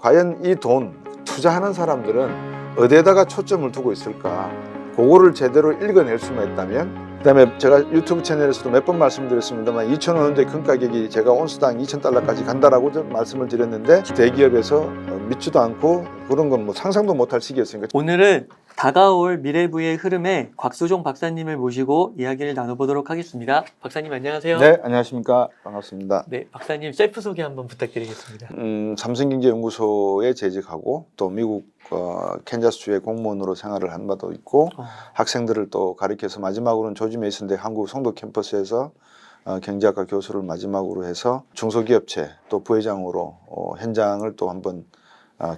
과연 이 돈 투자하는 사람들은 어디에다가 초점을 두고 있을까? 그거를 제대로 읽어낼 수만 있다면, 그다음에 제가 유튜브 채널에서도 몇 번 말씀드렸습니다만 2,000원대 금 가격이 제가 온스당 2,000달러까지 간다라고 말씀을 드렸는데, 대기업에서 믿지도 않고 그런 건 뭐 상상도 못할 시기였으니까. 오늘은 다가올 미래부의 흐름에 곽수종 박사님을 모시고 이야기를 나눠보도록 하겠습니다. 박사님 안녕하세요. 네, 안녕하십니까. 반갑습니다. 네, 박사님 셀프 소개 한번 부탁드리겠습니다. 삼성경제연구소에 재직하고 또 미국 캔자스주의 공무원으로 생활을 한 바도 있고, 학생들을 또 가르쳐서 마지막으로는 조지 메이슨 대학 한국 송도 캠퍼스에서 경제학과 교수를 마지막으로 해서 중소기업체 또 부회장으로 현장을 또 한번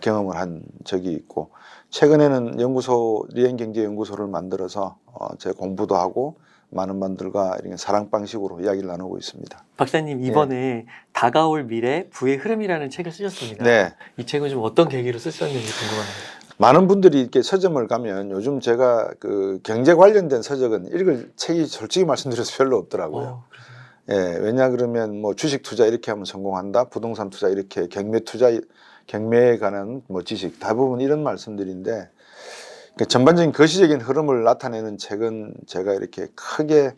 경험을 한 적이 있고, 최근에는 연구소 리엔경제연구소를 만들어서 제 공부도 하고 많은 분들과 이렇게 사랑방식으로 이야기를 나누고 있습니다. 박사님 이번에 다가올 미래 부의 흐름이라는 책을 쓰셨습니다. 네. 이 책은 좀 어떤 계기로 쓰셨는지 궁금합니다. 많은 분들이 이렇게 서점을 가면 요즘 제가 그 경제 관련된 서적은 읽을 책이 솔직히 말씀드려서 별로 없더라고요. 예, 왜냐 그러면 뭐 주식 투자 이렇게 하면 성공한다, 부동산 투자 이렇게, 경매 투자, 경매에 관한 뭐 지식, 대부분 이런 말씀들인데, 그러니까 전반적인 거시적인 흐름을 나타내는 책은 제가 이렇게 크게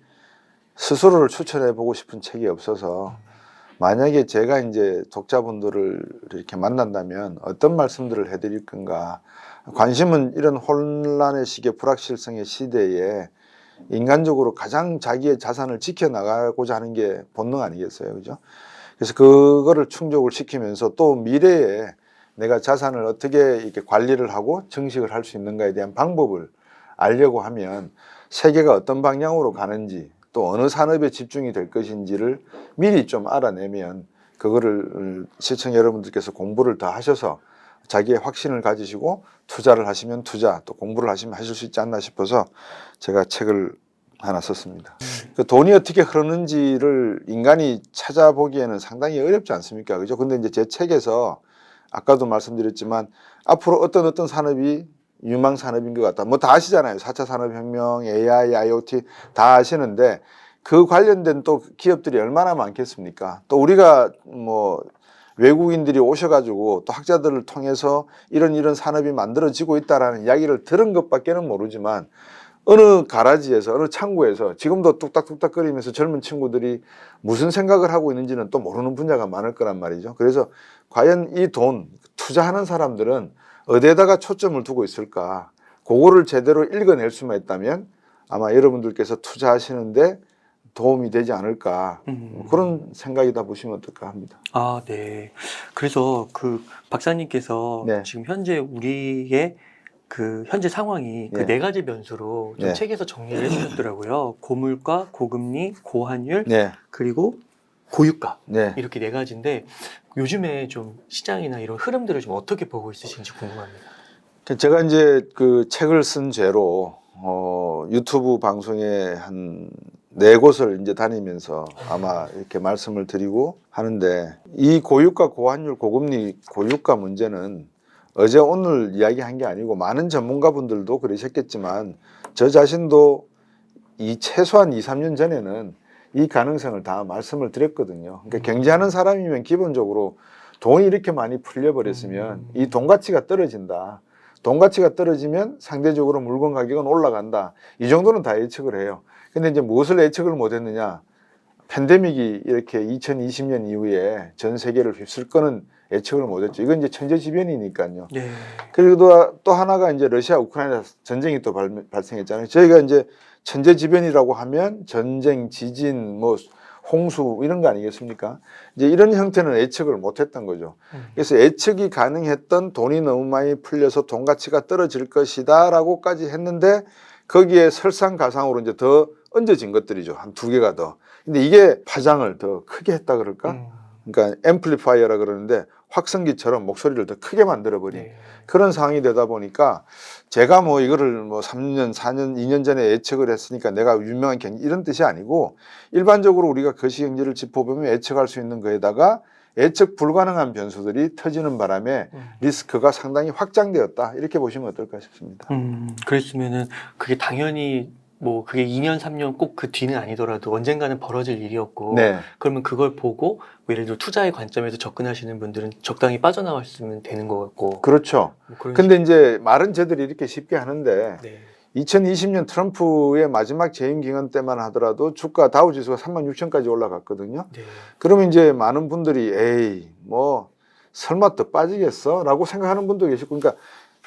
스스로를 추천해 보고 싶은 책이 없어서, 만약에 제가 이제 독자분들을 이렇게 만난다면 어떤 말씀들을 해드릴 건가. 관심은 이런 혼란의 시기에, 불확실성의 시대에 인간적으로 가장 자기의 자산을 지켜나가고자 하는 게 본능 아니겠어요, 그죠? 그래서 그거를 충족을 시키면서 또 미래에 내가 자산을 어떻게 이렇게 관리를 하고 증식을 할 수 있는가에 대한 방법을 알려고 하면, 세계가 어떤 방향으로 가는지 또 어느 산업에 집중이 될 것인지를 미리 좀 알아내면, 그거를 시청자 여러분들께서 공부를 더 하셔서 자기의 확신을 가지시고 투자를 하시면 투자, 또 공부를 하시면 하실 수 있지 않나 싶어서 제가 책을 하나 썼습니다. 그 돈이 어떻게 흐르는지를 인간이 찾아보기에는 상당히 어렵지 않습니까? 그죠? 근데 이제 제 책에서 아까도 말씀드렸지만 앞으로 어떤 산업이 유망 산업인 것 같다. 뭐 다 아시잖아요. 4차 산업혁명, AI, IoT 다 아시는데, 그 관련된 또 기업들이 얼마나 많겠습니까? 또 우리가 뭐 외국인들이 오셔가지고 또 학자들을 통해서 이런 산업이 만들어지고 있다라는 이야기를 들은 것밖에는 모르지만, 어느 가라지에서, 어느 창구에서 지금도 뚝딱뚝딱거리면서 젊은 친구들이 무슨 생각을 하고 있는지는 또 모르는 분야가 많을 거란 말이죠. 그래서 과연 이 돈 투자하는 사람들은 어디에다가 초점을 두고 있을까? 그거를 제대로 읽어낼 수만 있다면 아마 여러분들께서 투자하시는데 도움이 되지 않을까, 그런 생각이다 보시면 어떨까 합니다. 아, 네. 그래서 그 박사님께서 네. 지금 현재 우리의 그 현재 상황이 그 네. 네 가지 변수로 좀 네. 책에서 정리를 해주셨더라고요. 고물가, 고금리, 고환율, 네. 그리고 고유가. 네. 이렇게 네 가지인데, 요즘에 좀 시장이나 이런 흐름들을 좀 어떻게 보고 있으신지 궁금합니다. 제가 이제 그 책을 쓴 죄로 유튜브 방송에 한 4곳을 이제 다니면서 아마 이렇게 말씀을 드리고 하는데, 이 고유가, 고환율, 고금리, 고유가 문제는 어제 오늘 이야기한 게 아니고, 많은 전문가분들도 그러셨겠지만 저 자신도 최소한 2, 3년 전에는 이 가능성을 다 말씀을 드렸거든요. 그러니까 경제하는 사람이면 기본적으로 돈이 이렇게 많이 풀려버렸으면 이 돈 가치가 떨어진다. 돈 가치가 떨어지면 상대적으로 물건 가격은 올라간다. 이 정도는 다 예측을 해요. 근데 이제 무엇을 예측을 못했느냐? 팬데믹이 이렇게 2020년 이후에 전 세계를 휩쓸 거는 예측을 못했죠. 이건 이제 천재지변이니까요. 네. 그리고 또 하나가 이제 러시아 우크라이나 전쟁이 또 발생했잖아요. 저희가 이제 천재지변이라고 하면 전쟁, 지진, 뭐 홍수 이런 거 아니겠습니까? 이제 이런 형태는 예측을 못했던 거죠. 그래서 예측이 가능했던 돈이 너무 많이 풀려서 돈 가치가 떨어질 것이다라고까지 했는데, 거기에 설상가상으로 이제 더 얹어진 것들이죠. 한 2개가 더. 근데 이게 파장을 더 크게 했다 그럴까? 그러니까 앰플리파이어라 그러는데, 확성기처럼 목소리를 더 크게 만들어버린 그런 상황이 되다 보니까, 제가 뭐 이거를 뭐 3년, 4년, 2년 전에 예측을 했으니까 내가 유명한 경제 이런 뜻이 아니고, 일반적으로 우리가 거시경제를 짚어보면 예측할 수 있는 거에다가 예측 불가능한 변수들이 터지는 바람에 리스크가 상당히 확장되었다, 이렇게 보시면 어떨까 싶습니다. 그랬으면은 그게 당연히 뭐 그게 2년, 3년 꼭 그 뒤는 아니더라도 언젠가는 벌어질 일이었고 네. 그러면 그걸 보고 뭐 예를 들어 투자의 관점에서 접근하시는 분들은 적당히 빠져나왔으면 되는 것 같고 그렇죠. 뭐 그런 근데 이제 말은 저들이 이렇게 쉽게 하는데 네. 2020년 트럼프의 마지막 재임 기간 때만 하더라도 주가 다우지수가 36,000까지 올라갔거든요. 네. 그러면 이제 많은 분들이 에이 뭐 설마 더 빠지겠어? 라고 생각하는 분도 계시고 그러니까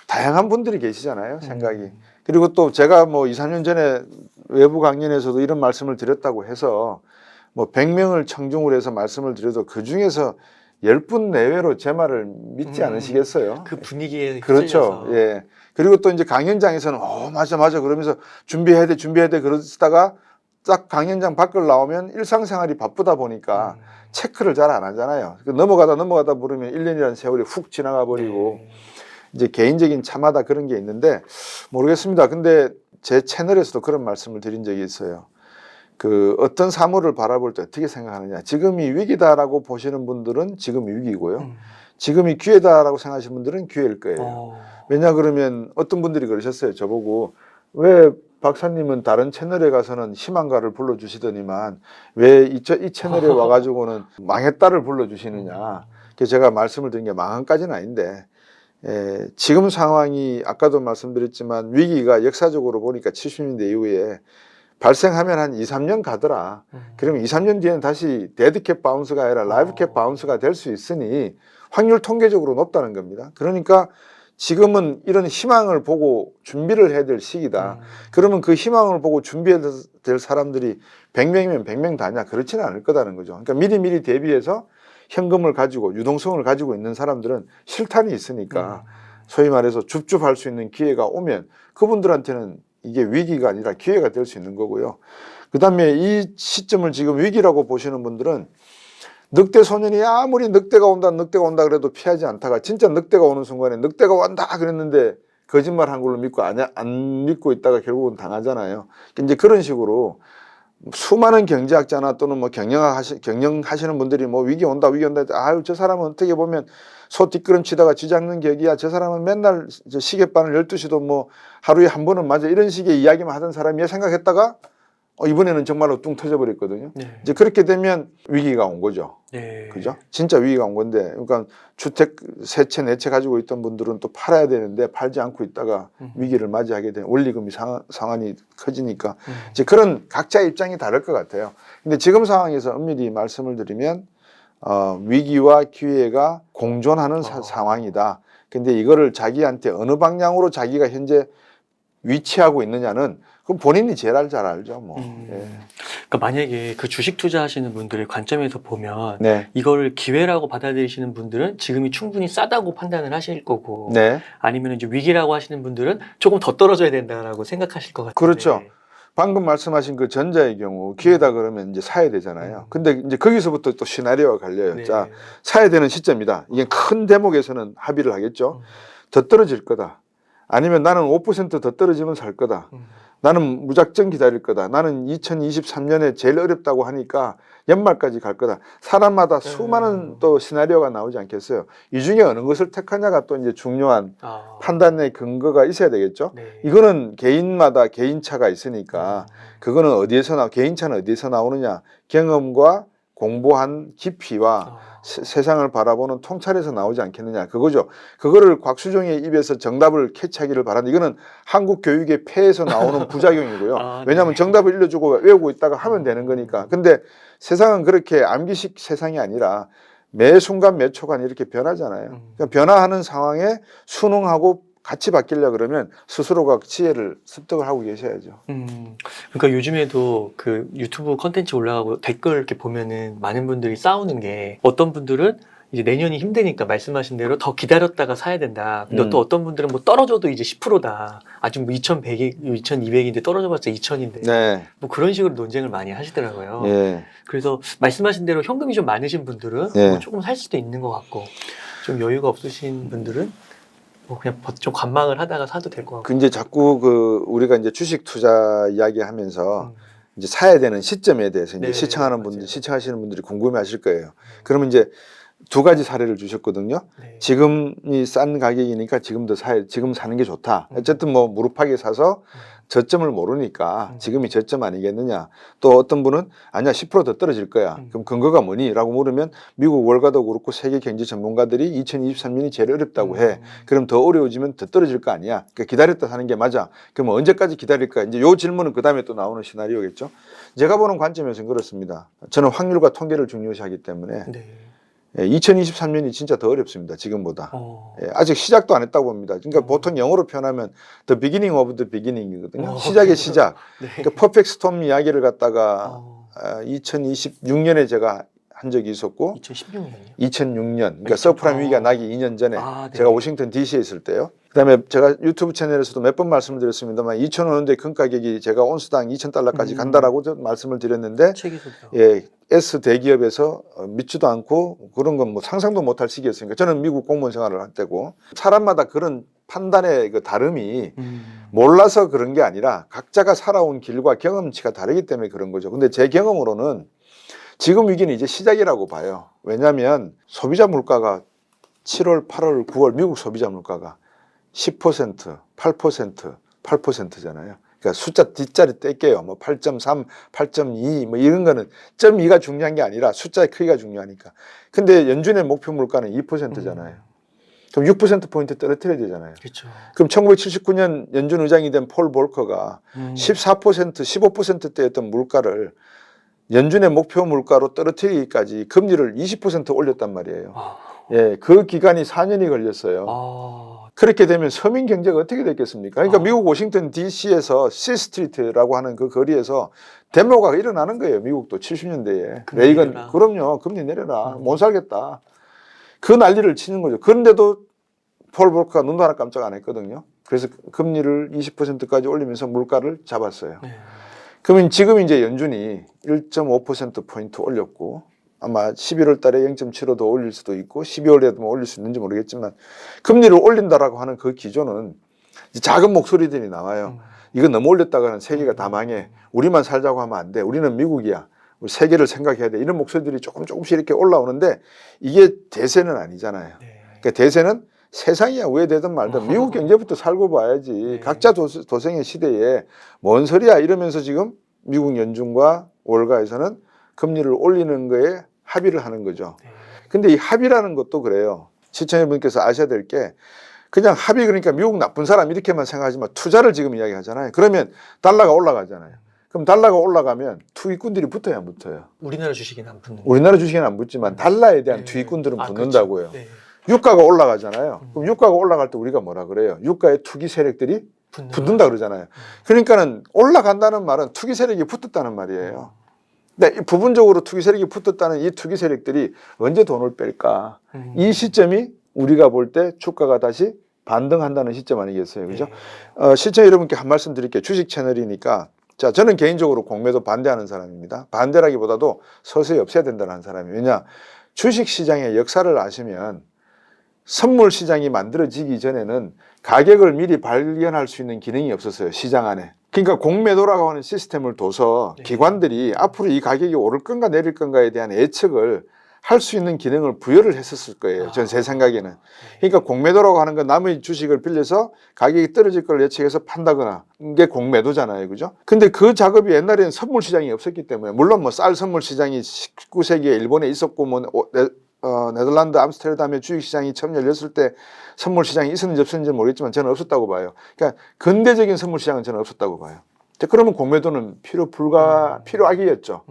다양한 분들이 계시잖아요. 생각이. 그리고 또 제가 뭐 2, 3년 전에 외부 강연에서도 이런 말씀을 드렸다고 해서 뭐 100명을 청중으로 해서 말씀을 드려도 그 중에서 10분 내외로 제 말을 믿지 않으시겠어요? 그 분위기에 그렇죠. 휩쓸려서. 예. 그리고 또 이제 강연장에서는 맞아 그러면서 준비해야 돼 그러다가 딱 강연장 밖을 나오면 일상생활이 바쁘다 보니까 체크를 잘 안 하잖아요. 넘어가다 보면 1년이라는 세월이 훅 지나가 버리고 네. 이제 개인적인 참하다 그런 게 있는데 모르겠습니다. 근데 제 채널에서도 그런 말씀을 드린 적이 있어요. 그 어떤 사물을 바라볼 때 어떻게 생각하느냐. 지금이 위기다라고 보시는 분들은 지금이 위기고요. 지금이 기회다라고 생각하시는 분들은 기회일 거예요. 왜냐 그러면 어떤 분들이 그러셨어요. 저보고 왜 박사님은 다른 채널에 가서는 희망가를 불러주시더니만 왜 이 채널에 와가지고는 망했다를 불러주시느냐. 그래서 제가 말씀을 드린 게 망한까지는 아닌데 지금 상황이 아까도 말씀드렸지만 위기가 역사적으로 보니까 70년대 이후에 발생하면 한 2, 3년 가더라. 그러면 2, 3년 뒤에는 다시 데드캣 바운스가 아니라 라이브캣 바운스가 될 수 있으니 확률 통계적으로 높다는 겁니다. 그러니까 지금은 이런 희망을 보고 준비를 해야 될 시기다. 그러면 그 희망을 보고 준비해야 될 사람들이 100명이면 100명 다냐? 그렇지는 않을 거다는 거죠. 그러니까 미리 대비해서 현금을 가지고 유동성을 가지고 있는 사람들은 실탄이 있으니까 소위 말해서 줍줍할 수 있는 기회가 오면 그분들한테는 이게 위기가 아니라 기회가 될 수 있는 거고요. 그 다음에 이 시점을 지금 위기라고 보시는 분들은 늑대 소년이 아무리 늑대가 온다 그래도 피하지 않다가 진짜 늑대가 오는 순간에 늑대가 온다 그랬는데 거짓말 한 걸로 믿고 안 믿고 있다가 결국은 당하잖아요. 이제 그런 식으로 수많은 경제학자나 또는 뭐 경영하시는 분들이 뭐 위기 온다 아유 저 사람은 어떻게 보면 소 뒷걸음치다가 쥐 잡는 격이야. 저 사람은 맨날 시계바늘 12시도 뭐 하루에 한 번은 맞아. 이런 식의 이야기만 하던 사람이야 생각했다가 이번에는 정말로 뚱 터져버렸거든요. 네. 이제 그렇게 되면 위기가 온 거죠. 네. 그죠? 진짜 위기가 온 건데, 그러니까 주택 세 채, 네 채 가지고 있던 분들은 또 팔아야 되는데 팔지 않고 있다가 위기를 맞이하게 되는 원리금이 상한이 커지니까 이제 그런 각자의 입장이 다를 것 같아요. 근데 지금 상황에서 엄밀히 말씀을 드리면 위기와 기회가 공존하는 상황이다. 근데 이거를 자기한테 어느 방향으로 자기가 현재 위치하고 있느냐는 그럼 본인이 제일 잘 알죠. 뭐. 예. 그러니까 만약에 그 주식 투자하시는 분들의 관점에서 보면 네. 이거를 기회라고 받아들이시는 분들은 지금이 충분히 싸다고 판단을 하실 거고 네. 아니면 이제 위기라고 하시는 분들은 조금 더 떨어져야 된다라고 생각하실 것 같아요. 그렇죠. 방금 말씀하신 그 전자의 경우 기회다 그러면 이제 사야 되잖아요. 근데 이제 거기서부터 또 시나리오가 갈려요. 네. 자, 사야 되는 시점이다. 이게 큰 대목에서는 합의를 하겠죠. 더 떨어질 거다. 아니면 나는 5% 더 떨어지면 살 거다. 나는 무작정 기다릴 거다. 나는 2023년에 제일 어렵다고 하니까 연말까지 갈 거다. 사람마다 수많은 또 시나리오가 나오지 않겠어요. 이 중에 어느 것을 택하냐가 또 이제 중요한 판단의 근거가 있어야 되겠죠. 네. 이거는 개인마다 개인차가 있으니까 그거는 개인차는 어디에서 나오느냐. 경험과 공부한 깊이와 세상을 바라보는 통찰에서 나오지 않겠느냐 그거죠. 그거를 곽수종의 입에서 정답을 캐치하기를 바란다. 이거는 한국 교육의 폐에서 나오는 부작용이고요. 왜냐하면 정답을 일러주고 외우고 있다가 하면 되는 거니까. 근데 세상은 그렇게 암기식 세상이 아니라 매 순간 매 초간 이렇게 변하잖아요. 그러니까 변화하는 상황에 순응하고 같이 바뀌려 그러면 스스로가 지혜를 습득을 하고 계셔야죠. 그러니까 요즘에도 그 유튜브 컨텐츠 올라가고 댓글 이렇게 보면은 많은 분들이 싸우는 게 어떤 분들은 이제 내년이 힘드니까 말씀하신 대로 더 기다렸다가 사야 된다. 근데 또 어떤 분들은 뭐 떨어져도 이제 10%다. 아직 뭐 2,100이, 2,200인데 떨어져봤자 2,000인데. 네. 뭐 그런 식으로 논쟁을 많이 하시더라고요. 예. 그래서 말씀하신 대로 현금이 좀 많으신 분들은 예. 뭐 조금 살 수도 있는 것 같고 좀 여유가 없으신 분들은 뭐 그냥 좀 관망을 하다가 사도 될 것 같고. 이제 자꾸 우리가 이제 주식 투자 이야기하면서 이제 사야 되는 시점에 대해서 이제 네, 시청하는 맞아요. 분들, 시청하시는 분들이 궁금해하실 거예요. 그러면 이제 두 가지 사례를 주셨거든요. 네. 지금이 싼 가격이니까 지금 사는 게 좋다. 어쨌든 뭐 무릎하게 사서 저점을 모르니까 지금이 저점 아니겠느냐. 또 어떤 분은 아니야 10% 더 떨어질 거야. 그럼 근거가 뭐니? 라고 물으면 미국 월가도 그렇고 세계 경제 전문가들이 2023년이 제일 어렵다고 해. 그럼 더 어려워지면 더 떨어질 거 아니야. 그러니까 기다렸다 사는 게 맞아. 그럼 언제까지 기다릴 거야? 이제 요 질문은 그 다음에 또 나오는 시나리오겠죠. 제가 보는 관점에서는 그렇습니다. 저는 확률과 통계를 중요시하기 때문에 네. 2023년이 진짜 더 어렵습니다. 지금보다. 아직 시작도 안 했다고 봅니다. 그러니까 보통 영어로 표현하면 the beginning of the beginning이거든요. 시작의 시작. 네. 그러니까 퍼펙트 스톰 이야기를 갖다가 2026년에 제가 한 적이 있었고 2016년이요? 2006년 그러니까 서프라임 위기가 나기 2년 전에 네. 제가 워싱턴 DC에 있을 때요. 그다음에 제가 유튜브 채널에서도 몇 번 말씀을 드렸습니다만 2005년도에 금 가격이 제가 온수당 2,000달러까지 간다라고 말씀을 드렸는데 책에서도요. 예, S 대기업에서 믿지도 않고 그런 건 뭐 상상도 못할 시기였으니까 저는 미국 공무원 생활을 할 때고 사람마다 그런 판단의 그 다름이 몰라서 그런 게 아니라 각자가 살아온 길과 경험치가 다르기 때문에 그런 거죠. 근데 제 경험으로는 지금 위기는 이제 시작이라고 봐요. 왜냐하면 소비자 물가가 7월, 8월, 9월 미국 소비자 물가가 10%, 8%, 8%잖아요. 그러니까 숫자 뒷자리 뗄게요. 뭐 8.3, 8.2 뭐 이런 거는 0.2가 중요한 게 아니라 숫자의 크기가 중요하니까. 근데 연준의 목표 물가는 2%잖아요. 그럼 6%포인트 떨어뜨려야 되잖아요. 그렇죠. 그럼 1979년 연준 의장이 된 폴 볼커가 14%, 15%대였던 물가를 연준의 목표 물가로 떨어뜨리기까지 금리를 20% 올렸단 말이에요. 예, 그 기간이 4년이 걸렸어요. 그렇게 되면 서민 경제가 어떻게 됐겠습니까? 그러니까 미국 워싱턴 DC에서 C-스트리트라고 하는 그 거리에서 데모가 일어나는 거예요. 미국도 70년대에. 레이건, 내려라. 그럼요. 금리 내려라. 못 살겠다. 그 난리를 치는 거죠. 그런데도 폴 볼커가 눈도 하나 깜짝 안 했거든요. 그래서 금리를 20%까지 올리면서 물가를 잡았어요. 네. 그러면 지금 이제 연준이 1.5%포인트 올렸고 아마 11월 달에 0.75도 올릴 수도 있고 12월에도 뭐 올릴 수 있는지 모르겠지만 금리를 올린다라고 하는 그 기조는 이제 작은 목소리들이 나와요. 이거 너무 올렸다가는 세계가 다 망해. 우리만 살자고 하면 안 돼. 우리는 미국이야. 우리 세계를 생각해야 돼. 이런 목소리들이 조금씩 이렇게 올라오는데 이게 대세는 아니잖아요. 그러니까 대세는 세상이야 왜 되든 말든 미국 경제부터 살고 봐야지. 각자 도생의 시대에 뭔 소리야 이러면서 지금 미국 연준과 월가에서는 금리를 올리는 거에 합의를 하는 거죠. 근데 이 합의라는 것도 그래요. 시청자분께서 아셔야 될 게 그냥 합의 그러니까 미국 나쁜 사람 이렇게만 생각하지만 투자를 지금 이야기하잖아요. 그러면 달러가 올라가잖아요. 그럼 달러가 올라가면 투기꾼들이 붙어야 안 붙어요. 우리나라 주식에는 안 붙는. 우리나라 주식에는 안 붙지만 달러에 대한 투기꾼들은 붙는다고요. 그렇죠. 네. 유가가 올라가잖아요. 그럼 유가가 올라갈 때 우리가 뭐라 그래요? 유가에 투기 세력들이 붙는다 그러잖아요. 그러니까는 올라간다는 말은 투기 세력이 붙었다는 말이에요. 근데 부분적으로 투기 세력이 붙었다는 이 투기 세력들이 언제 돈을 뺄까? 이 시점이 우리가 볼 때 주가가 다시 반등한다는 시점 아니겠어요? 그죠? 시청자 여러분께 한 말씀 드릴게요. 주식 채널이니까. 자, 저는 개인적으로 공매도 반대하는 사람입니다. 반대라기보다도 서서히 없애야 된다는 사람이에요. 왜냐? 주식 시장의 역사를 아시면 선물 시장이 만들어지기 전에는 가격을 미리 발견할 수 있는 기능이 없었어요. 시장 안에. 그러니까 공매도라고 하는 시스템을 둬서 기관들이 앞으로 이 가격이 오를 건가 내릴 건가에 대한 예측을 할 수 있는 기능을 부여를 했었을 거예요. 전 제 생각에는. 그러니까 공매도라고 하는 건 남의 주식을 빌려서 가격이 떨어질 걸 예측해서 판다거나 이게 공매도잖아요. 그죠? 근데 그 작업이 옛날에는 선물 시장이 없었기 때문에 물론 뭐 쌀 선물 시장이 19세기에 일본에 있었고 뭐 네덜란드 암스테르담의 주식시장이 처음 열렸을 때 선물 시장이 있었는지 없었는지 모르겠지만 저는 없었다고 봐요. 그러니까 근대적인 선물 시장은 저는 없었다고 봐요. 그러면 공매도는 필요악이었죠.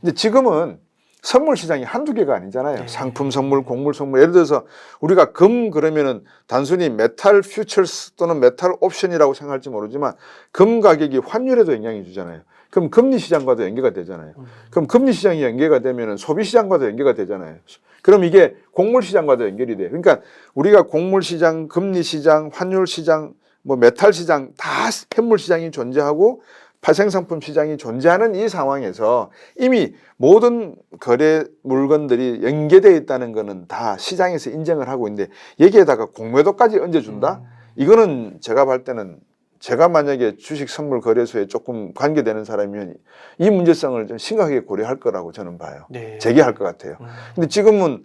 근데 지금은 선물 시장이 한두 개가 아니잖아요. 상품 선물, 곡물 선물. 예를 들어서 우리가 금 그러면은 단순히 메탈 퓨처스 또는 메탈 옵션이라고 생각할지 모르지만 금 가격이 환율에도 영향을 주잖아요. 그럼 금리 시장과도 연계가 되잖아요. 그럼 금리 시장이 연계가 되면은 소비 시장과도 연계가 되잖아요. 그럼 이게 곡물 시장과도 연결이 돼요. 그러니까 우리가 곡물 시장, 금리 시장, 환율 시장, 뭐 메탈 시장 다 현물 시장이 존재하고 파생상품 시장이 존재하는 이 상황에서 이미 모든 거래 물건들이 연계되어 있다는 거는 다 시장에서 인정을 하고 있는데 여기에다가 공매도까지 얹어준다? 이거는 제가 볼 때는 제가 만약에 주식 선물 거래소에 조금 관계되는 사람이면 이 문제성을 좀 심각하게 고려할 거라고 저는 봐요. 제기할 것 같아요. 근데 지금은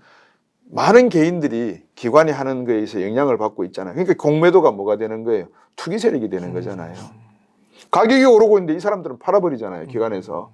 많은 개인들이 기관이 하는 거에 의해서 영향을 받고 있잖아요. 그러니까 공매도가 뭐가 되는 거예요? 투기 세력이 되는 거잖아요. 가격이 오르고 있는데 이 사람들은 팔아버리잖아요. 기관에서.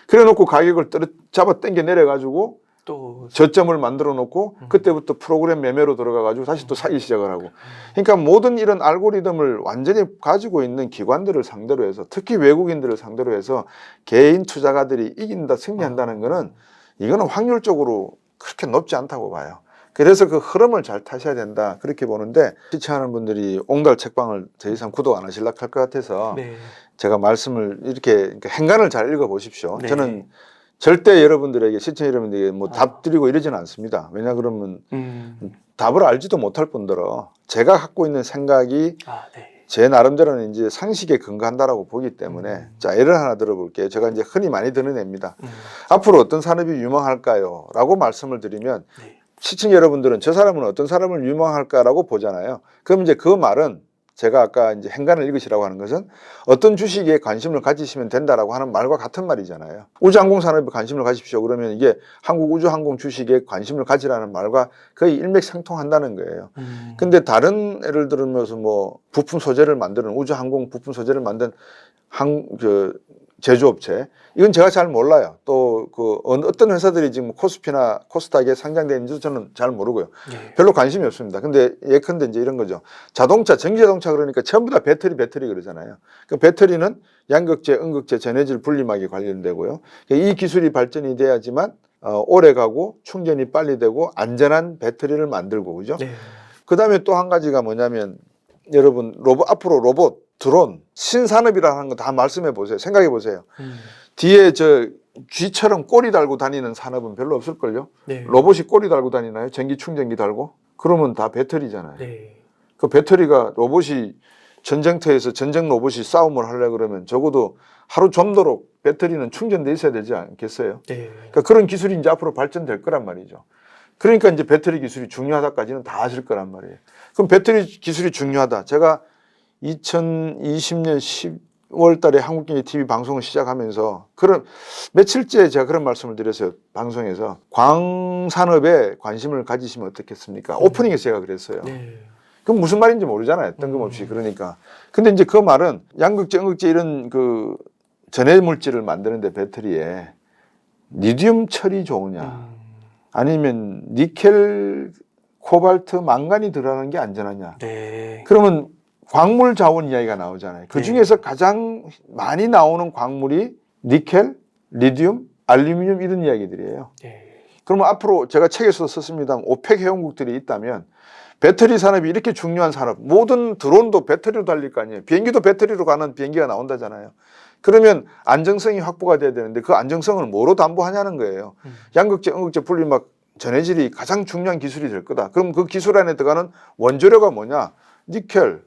그래 놓고 가격을 잡아 당겨 내려가지고 또 저점을 만들어 놓고 그때부터 프로그램 매매로 들어가가지고 다시 또 사기 시작을 하고. 그러니까 모든 이런 알고리즘을 완전히 가지고 있는 기관들을 상대로 해서 특히 외국인들을 상대로 해서 개인 투자가들이 이긴다, 승리한다는 거는 이거는 확률적으로 그렇게 높지 않다고 봐요. 그래서 그 흐름을 잘 타셔야 된다 그렇게 보는데, 시청하는 분들이 옹달 책방을 더 이상 구독 안 하실라 할 것 같아서 네. 제가 말씀을 이렇게 행간을 잘 읽어 보십시오. 네. 저는 절대 여러분들에게, 시청 여러분들에게 뭐 답 드리고 이러지는 않습니다. 왜냐 그러면 답을 알지도 못할 뿐더러 제가 갖고 있는 생각이 네. 제 나름대로는 이제 상식에 근거한다라고 보기 때문에 자, 예를 하나 들어볼게요. 제가 이제 흔히 많이 드는 예입니다. 앞으로 어떤 산업이 유망할까요? 라고 말씀을 드리면 네. 시청 여러분들은 저 사람은 어떤 사람을 유망할까라고 보잖아요. 그럼 이제 그 말은 제가 아까 이제 행간을 읽으시라고 하는 것은 어떤 주식에 관심을 가지시면 된다라고 하는 말과 같은 말이잖아요. 우주항공 산업에 관심을 가십시오. 그러면 이게 한국 우주항공 주식에 관심을 가지라는 말과 거의 일맥상통한다는 거예요. 근데 다른 예를 들면서 뭐 부품 소재를 만드는, 우주항공 부품 소재를 만든 제조업체, 이건 제가 잘 몰라요. 또 그 어떤 회사들이 지금 코스피나 코스닥에 상장되어 있는지도 저는 잘 모르고요. 네. 별로 관심이 없습니다. 근데 예컨대 이제 이런 거죠. 자동차, 전기자동차 그러니까 전부 다 배터리 그러잖아요. 그 배터리는 양극재, 음극재, 전해질 분리막이 관련되고요. 이 기술이 발전이 돼야지만 오래 가고 충전이 빨리 되고 안전한 배터리를 만들고, 그죠? 네. 그 다음에 또 한 가지가 뭐냐면, 여러분 앞으로 로봇, 드론, 신산업이라는 거 다 말씀해 보세요. 생각해 보세요. 뒤에 저 쥐처럼 꼬리 달고 다니는 산업은 별로 없을걸요? 네. 로봇이 꼬리 달고 다니나요? 전기 충전기 달고? 그러면 다 배터리잖아요. 네. 그 배터리가, 로봇이 전쟁터에서 전쟁 로봇이 싸움을 하려고 그러면 적어도 하루 좀도록 배터리는 충전돼 있어야 되지 않겠어요? 네. 그러니까 그런 기술이 이제 앞으로 발전될 거란 말이죠. 그러니까 이제 배터리 기술이 중요하다까지는 다 아실 거란 말이에요. 그럼 배터리 기술이 중요하다. 제가 2020년 10월 달에 한국경제TV 방송을 시작하면서 며칠째 제가 그런 말씀을 드렸어요. 방송에서 광산업에 관심을 가지시면 어떻겠습니까? 오프닝에서 제가 그랬어요. 네. 그럼 무슨 말인지 모르잖아요. 뜬금없이. 그러니까. 근데 이제 그 말은 양극재, 음극재 이런 그 전해 물질을 만드는데 배터리에 리튬 철이 좋으냐, 아니면 니켈, 코발트, 망간이 들어가는 게 안전하냐. 네. 그러면 광물 자원 이야기가 나오잖아요. 그 네. 중에서 가장 많이 나오는 광물이 니켈, 리튬, 알루미늄 이런 이야기들이에요. 네. 그러면 앞으로 제가 책에서 썼습니다. 오펙 회원국들이 있다면 배터리 산업이 이렇게 중요한 산업, 모든 드론도 배터리로 달릴 거 아니에요. 비행기도 배터리로 가는 비행기가 나온다잖아요. 그러면 안정성이 확보가 돼야 되는데 그 안정성을 뭐로 담보하냐는 거예요. 양극재, 음극재 분리막, 전해질이 가장 중요한 기술이 될 거다. 그럼 그 기술 안에 들어가는 원재료가 뭐냐? 니켈,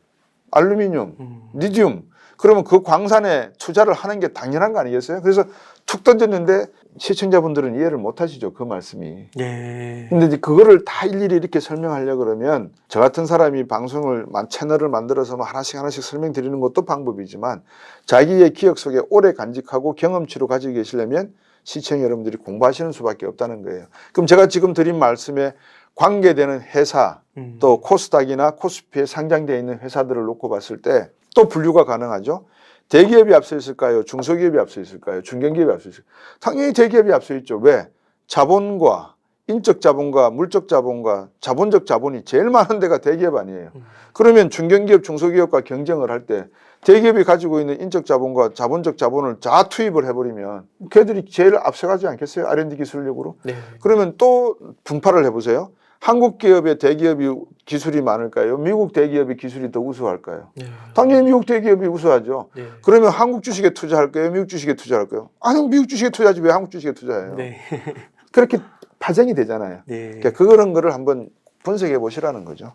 알루미늄, 리튬. 그러면 그 광산에 투자를 하는 게 당연한 거 아니겠어요? 그래서 툭 던졌는데 시청자분들은 이해를 못 하시죠, 그 말씀이. 네. 근데 이제 그거를 다 일일이 이렇게 설명하려고 그러면 저 같은 사람이 채널을 만들어서 하나씩 설명드리는 것도 방법이지만 자기의 기억 속에 오래 간직하고 경험치로 가지고 계시려면 시청 여러분들이 공부하시는 수밖에 없다는 거예요. 그럼 제가 지금 드린 말씀에 관계되는 회사, 또 코스닥이나 코스피에 상장되어 있는 회사들을 놓고 봤을 때 또 분류가 가능하죠. 대기업이 앞서 있을까요? 중소기업이 앞서 있을까요? 중견기업이 앞서 있을까요? 당연히 대기업이 앞서 있죠. 왜? 자본과 인적 자본과 물적 자본과 자본적 자본이 제일 많은 데가 대기업 아니에요. 그러면 중견기업, 중소기업과 경쟁을 할 때 대기업이 가지고 있는 인적 자본과 자본적 자본을 다 투입을 해버리면 걔들이 제일 앞서가지 않겠어요? R&D 기술력으로. 네. 그러면 또 분파를 해보세요. 한국 기업의 대기업이 기술이 많을까요? 미국 대기업의 기술이 더 우수할까요? 네. 당연히 미국 대기업이 우수하죠. 네. 그러면 한국 주식에 투자할까요? 미국 주식에 투자할까요? 아니, 미국 주식에 투자하지 왜 한국 주식에 투자해요? 네. 그렇게 파생이 되잖아요. 네. 그러니까 그런 거를 한번 분석해 보시라는 거죠.